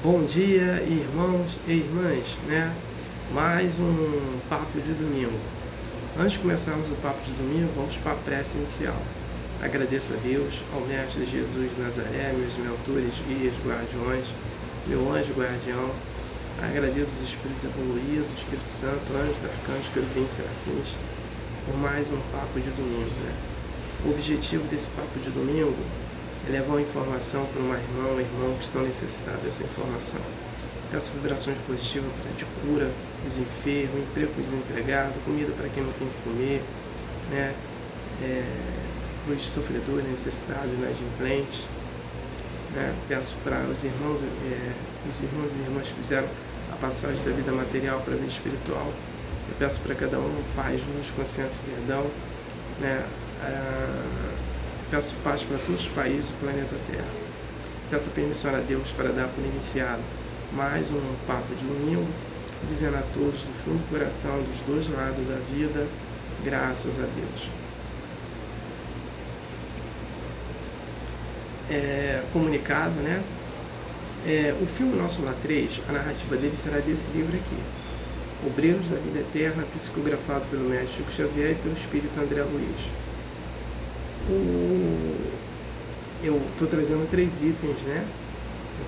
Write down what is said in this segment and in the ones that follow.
Bom dia, irmãos e irmãs, né? Mais um papo de domingo. Antes de começarmos o papo de domingo, vamos para a prece inicial. Agradeço a Deus, ao Mestre Jesus de Nazaré, meus mentores, guias, guardiões, meu anjo guardião. Agradeço os Espíritos evoluídos, Espírito Santo, anjos, arcanjos, querubins, serafins, por mais um papo de domingo, né? O objetivo desse papo de domingo é levar uma informação para uma irmã ou irmão que estão necessitados dessa informação. Peço vibrações positivas de cura dos enfermos, emprego para os desempregados, comida para quem não tem que comer, né? Os sofredores, necessitados, inadimplentes. Né? Peço para os irmãos e irmãs que fizeram a passagem da vida material para a vida espiritual. Eu peço para cada um paz, luz, consciência e perdão. Né? Peço paz para todos os países do planeta Terra. Peço permissão a Deus para dar por iniciado mais um papo de domingo, dizendo a todos do fundo do coração, dos dois lados da vida, graças a Deus. Comunicado, né? O filme Nosso Lar 3, a narrativa dele será desse livro aqui, Obreiros da Vida Eterna, psicografado pelo mestre Chico Xavier e pelo espírito André Luiz. Eu estou trazendo 3 itens, né?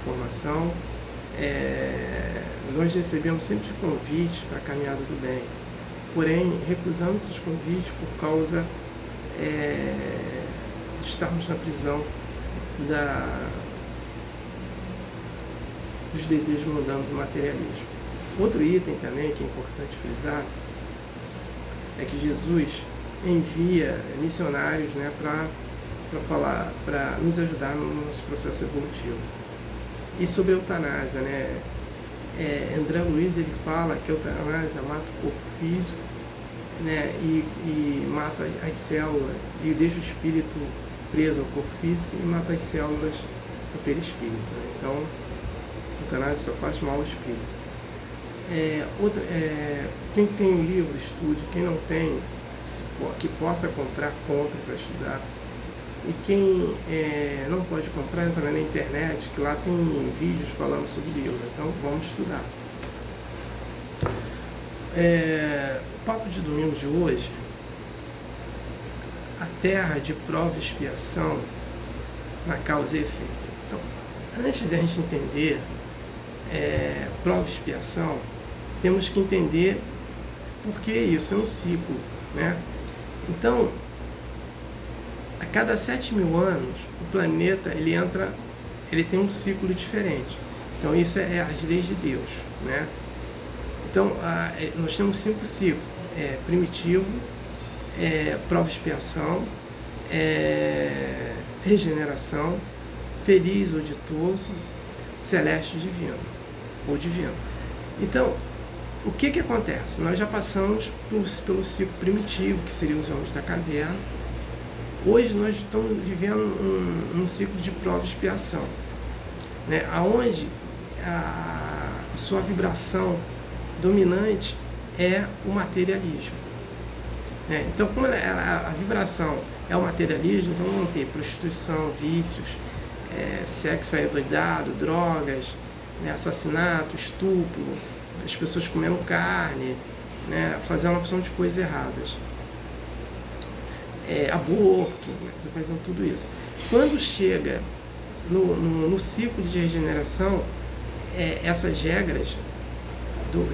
Informação. Nós recebemos sempre convites para a caminhada do bem, porém recusamos esses convites por causa de estarmos na prisão dos desejos mudando do materialismo. Outro item também que é importante frisar é que Jesus envia missionários, né, para nos ajudar no nosso processo evolutivo. E sobre a eutanásia, né, André Luiz ele fala que a eutanásia mata o corpo físico, né, e mata as células, e deixa o espírito preso ao corpo físico e mata as células do perispírito. Né? Então, a eutanásia só faz mal ao espírito. Quem tem o livro, estude. Quem não tem, que possa comprar, compre para estudar. E quem não pode comprar, entra na internet, que lá tem vídeos falando sobre o livro. Então, vamos estudar. O papo de domingo de hoje, a terra de prova e expiação na causa e efeito. Então, antes de a gente entender prova e expiação, temos que entender por que isso é um ciclo, né? Então, a cada 7.000 anos, o planeta ele tem um ciclo diferente. Então, isso é as leis de Deus, né? Então, nós temos 5 ciclos: primitivo, prova e expiação, regeneração, feliz ou ditoso, celeste ou divino. Então, o que acontece? Nós já passamos pelo ciclo primitivo, que seriam os homens da caverna. Hoje nós estamos vivendo um ciclo de prova e expiação, né? Onde a sua vibração dominante é o materialismo. Né? Então, como a vibração é o materialismo, então vamos ter prostituição, vícios, sexo adoidado, drogas, né? Assassinato, estupro, as pessoas comendo carne, né? Fazendo uma opção de coisas erradas. Aborto, né? Você fazendo tudo isso. Quando chega no ciclo de regeneração, essas regras,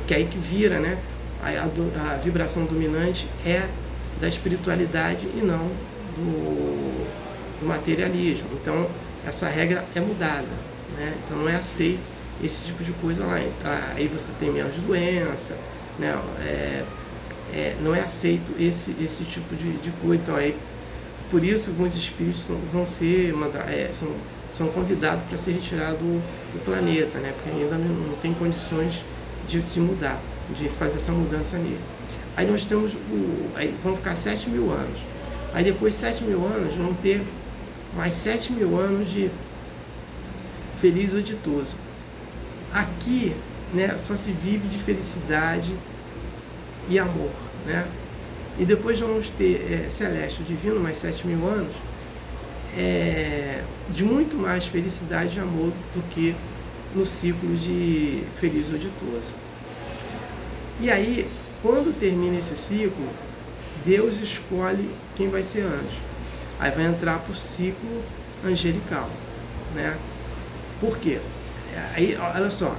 que aí que vira, né? A vibração dominante é da espiritualidade e não do materialismo. Então, essa regra é mudada, né? Então, não é aceito esse tipo de coisa lá. Então, aí você tem menos doença, né? Não é aceito esse tipo de coisa. Então, aí, por isso, alguns espíritos vão ser são convidados para ser retirados do planeta, né? Porque ainda não tem condições de se mudar, de fazer essa mudança nele. Aí nós temos aí vão ficar 7.000 anos. Aí depois de 7.000 anos, vão ter mais 7.000 anos de feliz ou ditoso. Aqui, né, só se vive de felicidade e amor, né? E depois vamos ter celeste, o divino, mais 7.000 anos, de muito mais felicidade e amor do que no ciclo de feliz ou ditoso. E aí, quando termina esse ciclo, Deus escolhe quem vai ser anjo. Aí vai entrar para o ciclo angelical, né? Por quê? Aí, olha só,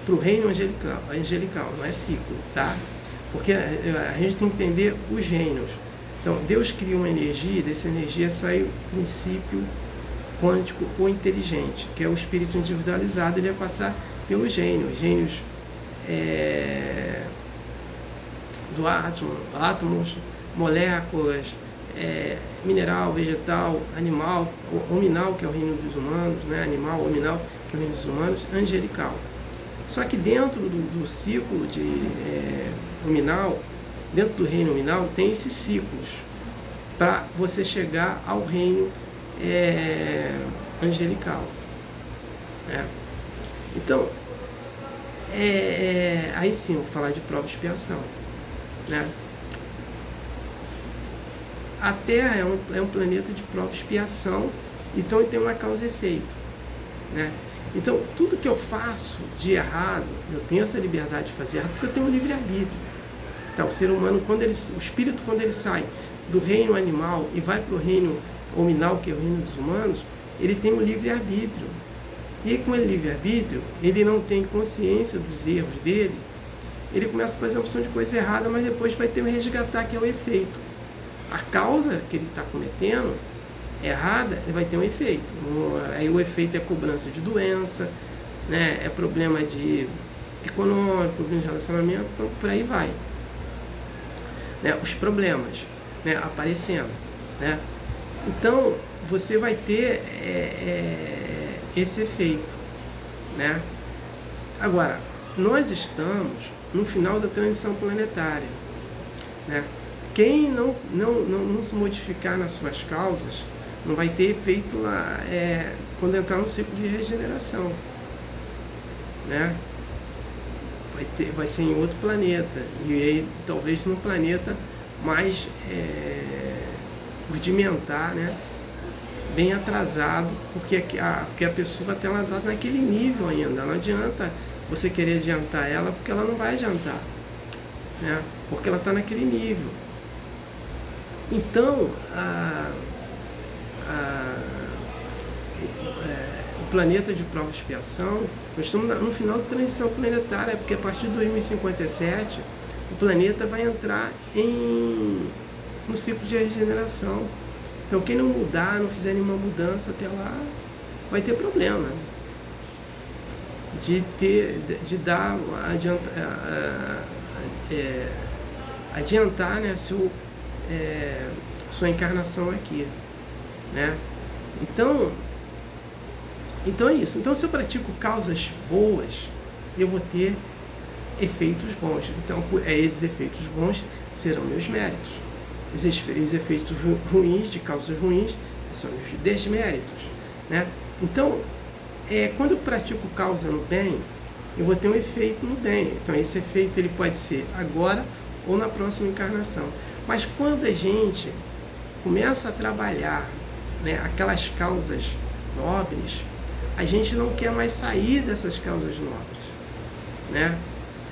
para o reino angelical, não é ciclo, tá? Porque a gente tem que entender os reinos. Então, Deus cria uma energia, e dessa energia sai o princípio quântico ou inteligente, que é o espírito individualizado. Ele vai passar pelos reinos, do átomos, moléculas, mineral, vegetal, animal, hominal, que é o reino dos humanos, né? Animal, hominal, que é o reino dos humanos, angelical. Só que dentro do ciclo de hominal, dentro do reino hominal, tem esses ciclos para você chegar ao reino angelical. Né? Então, aí sim, vou falar de prova e expiação. Né? A Terra é um planeta de prova e expiação, então ele tem uma causa e efeito. Né? Então, tudo que eu faço de errado, eu tenho essa liberdade de fazer errado, porque eu tenho um livre-arbítrio. Então, o ser humano, o espírito, quando ele sai do reino animal e vai para o reino hominal, que é o reino dos humanos, ele tem um livre-arbítrio. E com esse livre-arbítrio, ele não tem consciência dos erros dele, ele começa a fazer uma opção de coisa errada, mas depois vai ter um resgatar, que é o efeito. A causa que ele está cometendo errada, ele vai ter um efeito. Aí o efeito é cobrança de doença, né? É problema de econômico, problema de relacionamento, então, por aí vai. Né? Os problemas, né? Aparecendo. Né? Então, você vai ter esse efeito. Né? Agora, nós estamos no final da transição planetária. Né? Quem não se modificar nas suas causas, não vai ter efeito lá quando entrar no ciclo de regeneração. Né? Vai ser em outro planeta. E aí, talvez num planeta mais rudimentar, né? Bem atrasado, porque a pessoa até ela está naquele nível ainda. Não adianta você querer adiantar ela, porque ela não vai adiantar. Né? Porque ela está naquele nível. Então, o planeta de prova e expiação, nós estamos no final da transição planetária, porque a partir de 2057, o planeta vai entrar no ciclo de regeneração. Então, quem não mudar, não fizer nenhuma mudança até lá, vai ter problema de dar adiantar, né, sua encarnação aqui, né? Então é isso. Então, se eu pratico causas boas, eu vou ter efeitos bons. Então, esses efeitos bons serão meus méritos. Os efeitos ruins, de causas ruins, são os desméritos. Né? Então, quando eu pratico causa no bem, eu vou ter um efeito no bem. Então, esse efeito ele pode ser agora ou na próxima encarnação. Mas quando a gente começa a trabalhar, né, aquelas causas nobres, a gente não quer mais sair dessas causas nobres. Né?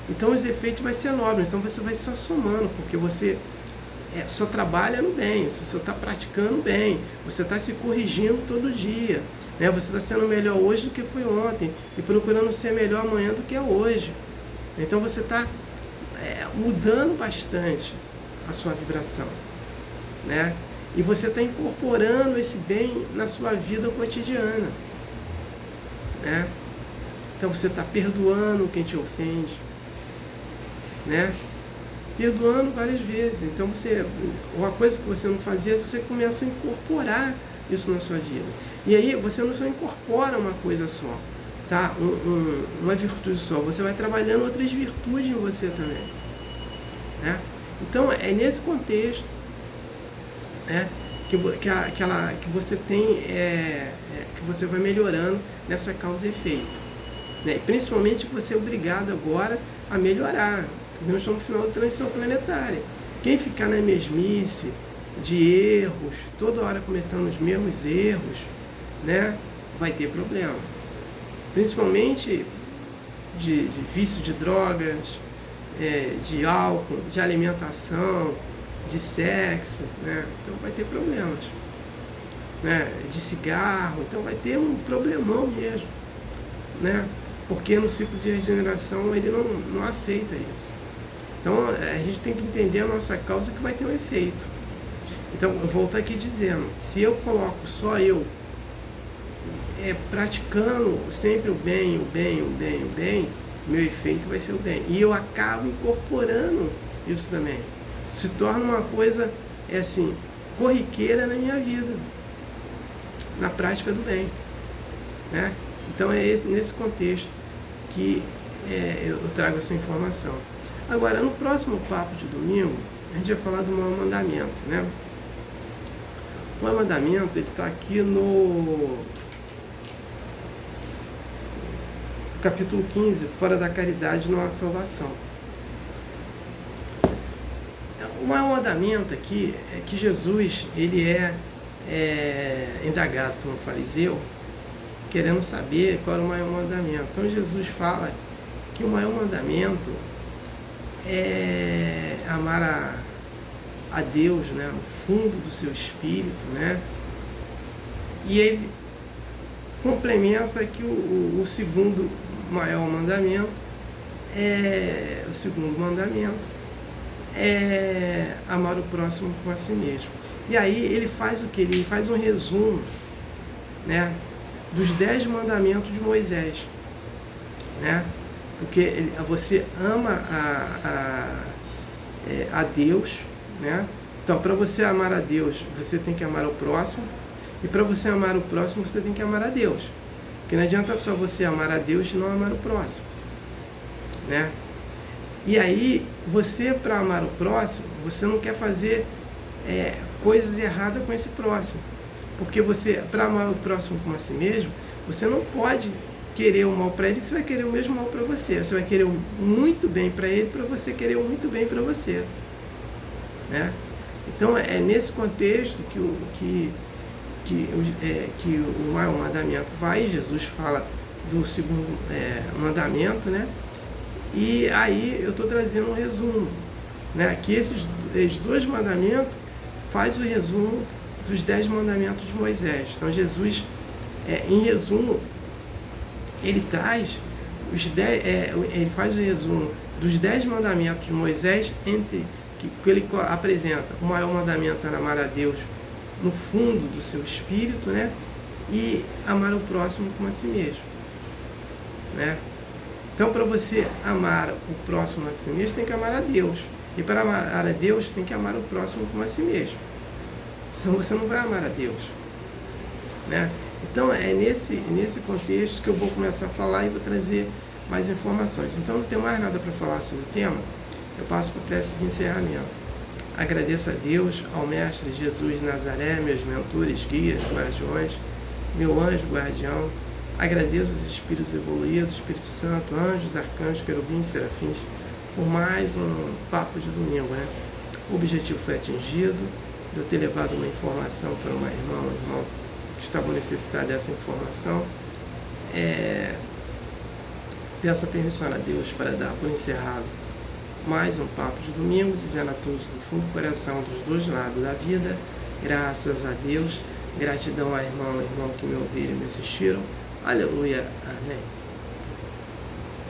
Então, os efeitos vão ser nobres. Então, você vai só somando, porque você só trabalha no bem, você só está praticando bem, você está se corrigindo todo dia, né? Você está sendo melhor hoje do que foi ontem e procurando ser melhor amanhã do que é hoje. Então você está mudando bastante a sua vibração, né? E você está incorporando esse bem na sua vida cotidiana, né? Então você está perdoando quem te ofende, né? Perdoando várias vezes. Então uma coisa que você não fazia, você começa a incorporar isso na sua vida. E aí você não só incorpora uma coisa só, tá? Uma virtude só, você vai trabalhando outras virtudes em você também. Né? Então é nesse contexto, né, que você tem, que você vai melhorando nessa causa e efeito. Né? E principalmente que você é obrigado agora a melhorar. Nós estamos no final da transição planetária. Quem ficar na mesmice de erros, toda hora cometendo os mesmos erros, né, vai ter problema. principalmente de vício de drogas, de álcool, de alimentação, de sexo, né? Então vai ter problemas, né? De cigarro, então vai ter um problemão mesmo, né? Porque no ciclo de regeneração ele não aceita isso. Então a gente tem que entender a nossa causa, que vai ter um efeito. Então eu volto aqui dizendo, se eu coloco só eu praticando sempre o bem, meu efeito vai ser o bem. E eu acabo incorporando isso também. Se torna uma coisa, assim, corriqueira na minha vida, na prática do bem, né? Então é nesse contexto que eu trago essa informação. Agora, no próximo papo de domingo, a gente vai falar do maior mandamento, né? O maior mandamento, ele está aqui no capítulo 15, fora da caridade não há salvação. O maior mandamento aqui é que Jesus, ele é indagado por um fariseu, querendo saber qual era o maior mandamento. Então Jesus fala que o maior mandamento é amar a Deus, né, no fundo do seu espírito, né? E ele complementa que o segundo maior mandamento é amar o próximo como a si mesmo. E aí ele faz o que? Ele faz um resumo, né, dos 10 mandamentos de Moisés, né? Porque você ama a Deus, né? Então, para você amar a Deus, você tem que amar o próximo, e para você amar o próximo, você tem que amar a Deus. Porque não adianta só você amar a Deus e não amar o próximo, né? E aí, você, para amar o próximo, você não quer fazer coisas erradas com esse próximo. Porque você, para amar o próximo como a si mesmo, você não pode querer o mal para ele, que você vai querer o mesmo mal para você. Você vai querer o muito bem para ele, para você querer o muito bem para você, né? Então, é nesse contexto que o maior mandamento vai. Jesus fala do segundo mandamento, né? E aí eu estou trazendo um resumo, né? Que esses 2 mandamentos faz o resumo dos 10 mandamentos de Moisés. Então Jesus, em resumo, ele traz ele faz o resumo dos 10 mandamentos de Moisés, que ele apresenta. O maior mandamento era amar a Deus no fundo do seu espírito, né? E amar o próximo como a si mesmo, né? Então, para você amar o próximo a si mesmo, tem que amar a Deus. E para amar a Deus, tem que amar o próximo como a si mesmo. Senão você não vai amar a Deus, né? Então, é nesse contexto que eu vou começar a falar e vou trazer mais informações. Então, não tenho mais nada para falar sobre o tema. Eu passo para a prece de encerramento. Agradeço a Deus, ao Mestre Jesus de Nazaré, meus mentores, guias, guardiões, meu anjo guardião. Agradeço os espíritos evoluídos, Espírito Santo, anjos, arcanjos, querubins, serafins, por mais um papo de domingo, né? O objetivo foi atingido, de eu ter levado uma informação para um irmão que estava necessitado dessa informação. Peço a permissão a Deus para dar por encerrado mais um papo de domingo, dizendo a todos do fundo do coração, dos 2 lados da vida, graças a Deus, gratidão a irmão que me ouviram e me assistiram. Aleluia, amém.